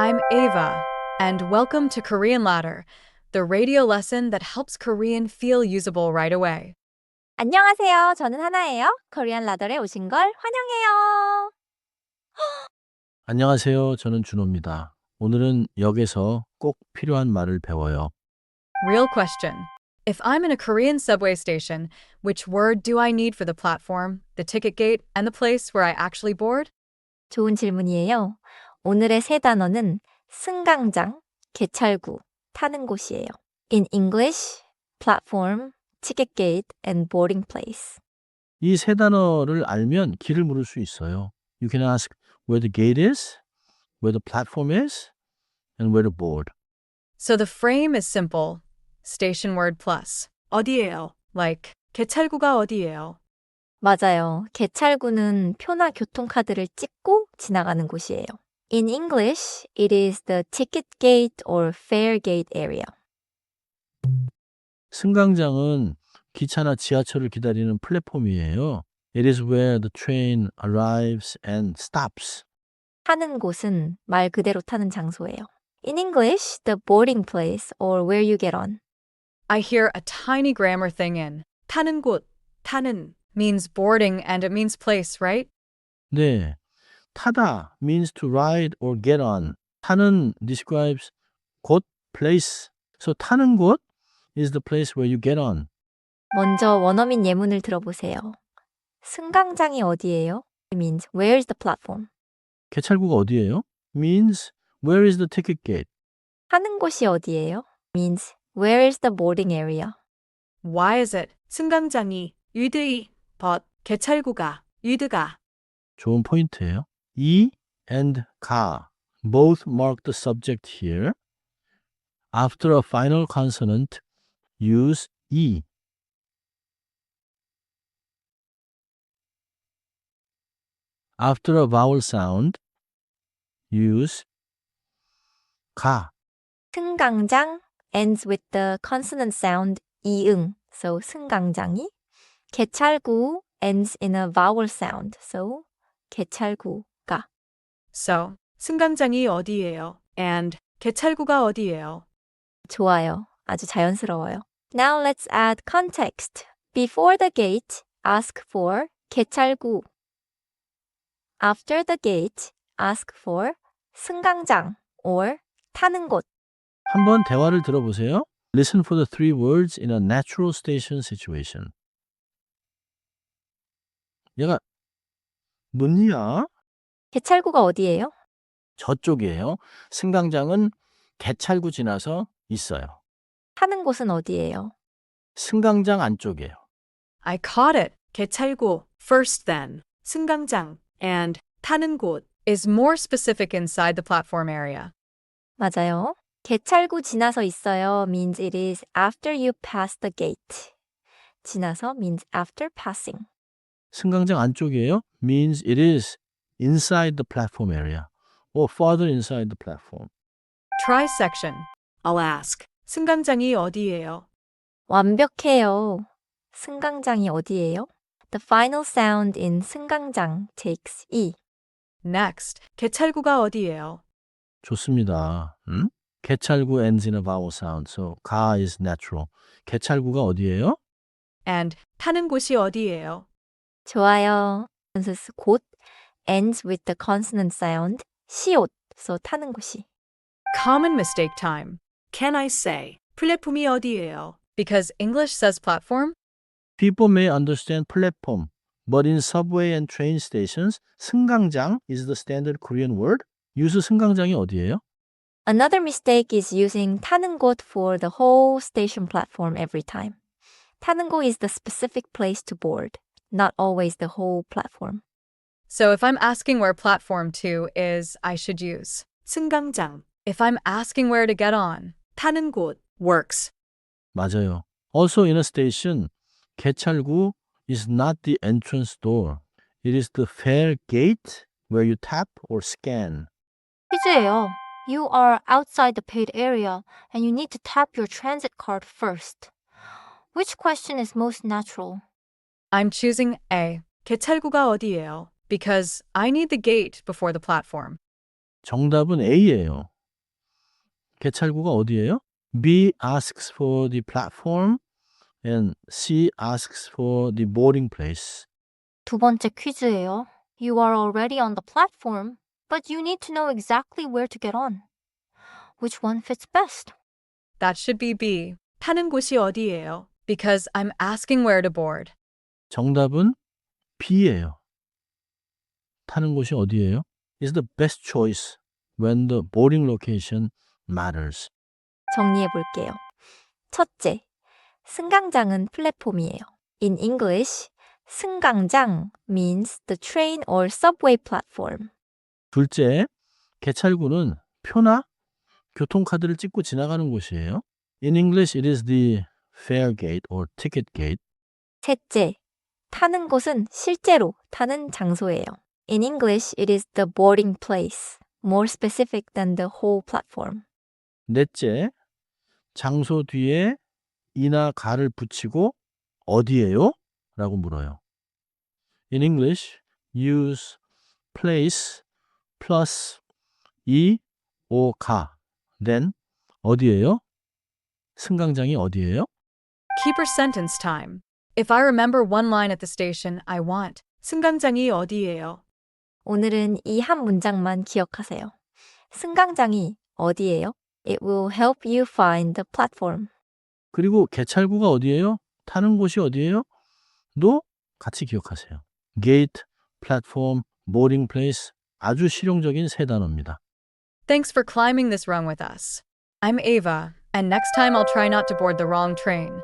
I'm Ava, and welcome to Korean Ladder, the radio lesson that helps Korean feel usable right away. 안녕하세요. 저는 하나예요. 코리안 라더에 오신 걸 환영해요. 안녕하세요. 저는 준호입니다. 오늘은 역에서 꼭 필요한 말을 배워요. Real question. If I'm in a Korean subway station, which word do I need for the platform, the ticket gate, and the place where I actually board? 좋은 질문이에요. 오늘의 세 단어는 승강장, 개찰구, 타는 곳이에요. In English, platform, ticket gate, and boarding place. 이 세 단어를 알면 길을 물을 수 있어요. You can ask where the gate is, where the platform is, and where to board. So the frame is simple. Station word plus. 어디예요? Like, 개찰구가 어디예요? 맞아요. 개찰구는 표나 교통카드를 찍고 지나가는 곳이에요. In English, it is the ticket gate or fare gate area. 승강장은 기차나 지하철을 기다리는 플랫폼이에요. It is where the train arrives and stops. 타는 곳은 말 그대로 타는 장소예요. In English, the boarding place or where you get on. I hear a tiny grammar thing in. 타는 곳, 타는 means boarding and it means place, right? 네. 타다 means to ride or get on. 타는 describes 곳, place. So 타는 곳 is the place where you get on. 먼저 원어민 예문을 들어보세요. 승강장이 어디예요? It means where is the platform? 개찰구가 어디예요? means where is the ticket gate? 타는 곳이 어디예요? means where is the boarding area? Why is it? 승강장이 유드이, but 개찰구가 유드가. 좋은 포인트예요. 이 and 가 both mark the subject here. After a final consonant, use 이. After a vowel sound, use 가. 승강장 ends with the consonant sound 이응, so 승강장이. 개찰구 ends in a vowel sound, so 개찰구가. So, 승강장이 어디예요? And 개찰구가 어디예요? 좋아요. 아주 자연스러워요. Now let's add context. Before the gate, ask for 개찰구. After the gate, ask for 승강장 or 타는 곳. 한번 대화를 들어보세요. Listen for the three words in a natural station situation. 얘가 뭐냐? 개찰구가 어디예요? 저쪽이에요. 승강장은 개찰구 지나서 있어요. 타는 곳은 어디예요? 승강장 안쪽이에요. I caught it. 개찰구. First then. 승강장. And 타는 곳 is more specific inside the platform area. 맞아요. 개찰구 지나서 있어요 means it is after you pass the gate. 지나서 means after passing. 승강장 안쪽이에요. means it is inside the platform area or farther inside the platform. Try section. I'll ask. 승강장이 어디예요? 완벽해요. 승강장이 어디예요? The final sound in 승강장 takes 이. Next. 개찰구가 어디예요? 좋습니다. 개찰구 ends in a vowel sound, so 가 is natural. 개찰구가 어디예요? And 타는 곳이 어디예요? 좋아요. This 곳 ends with the consonant sound 시옷, so 타는 곳이. Common mistake time. Can I say? 플랫폼이 어디예요? Because English says platform? People may understand platform, but in subway and train stations, 승강장 is the standard Korean word. 유수 승강장이 어디예요? Another mistake is using 타는 곳 for the whole station platform every time. 타는 곳 is the specific place to board, not always the whole platform. So if I'm asking where platform 2 is, I should use 승강장. If I'm asking where to get on, 타는 곳 works. 맞아요. Also in a station, 개찰구 is not the entrance door. It is the fare gate where you tap or scan. 퀴즈예요. You are outside the paid area and you need to tap your transit card first. Which question is most natural? I'm choosing A. 개찰구가 어디예요? Because I need the gate before the platform. 정답은 A예요. 개찰구가 어디예요? B asks for the platform and C asks for the boarding place. 두 번째 퀴즈예요. You are already on the platform, but you need to know exactly where to get on. Which one fits best? That should be B. 타는 곳이 어디예요? Because I'm asking where to board. 정답은 B예요. 타는 곳이 어디예요? is the best choice when the boarding location matters. 정리해 볼게요. 첫째, 승강장은 플랫폼이에요. In English, 승강장 means the train or subway platform. 둘째, 개찰구는 표나 교통카드를 찍고 지나가는 곳이에요. In English, it is the fare gate or ticket gate. 셋째, 타는 곳은 실제로 타는 장소예요. In English, it is the boarding place, more specific than the whole platform. 넷째, 장소 뒤에 이나 가를 붙이고 어디예요? 라고 물어요. In English, use place plus 이, 오, 가. Then 어디예요? 승강장이 어디예요? Keeper sentence time. If I remember one line at the station, I want. 승강장이 어디예요? 오늘은 이 한 문장만 기억하세요. 승강장이 어디예요? It will help you find the platform. 그리고 개찰구가 어디예요? 타는 곳이 어디예요? 도 같이 기억하세요. Gate, platform, boarding place 아주 실용적인 세 단어입니다. Thanks for climbing this rung with us. I'm Ava, and next time I'll try not to board the wrong train.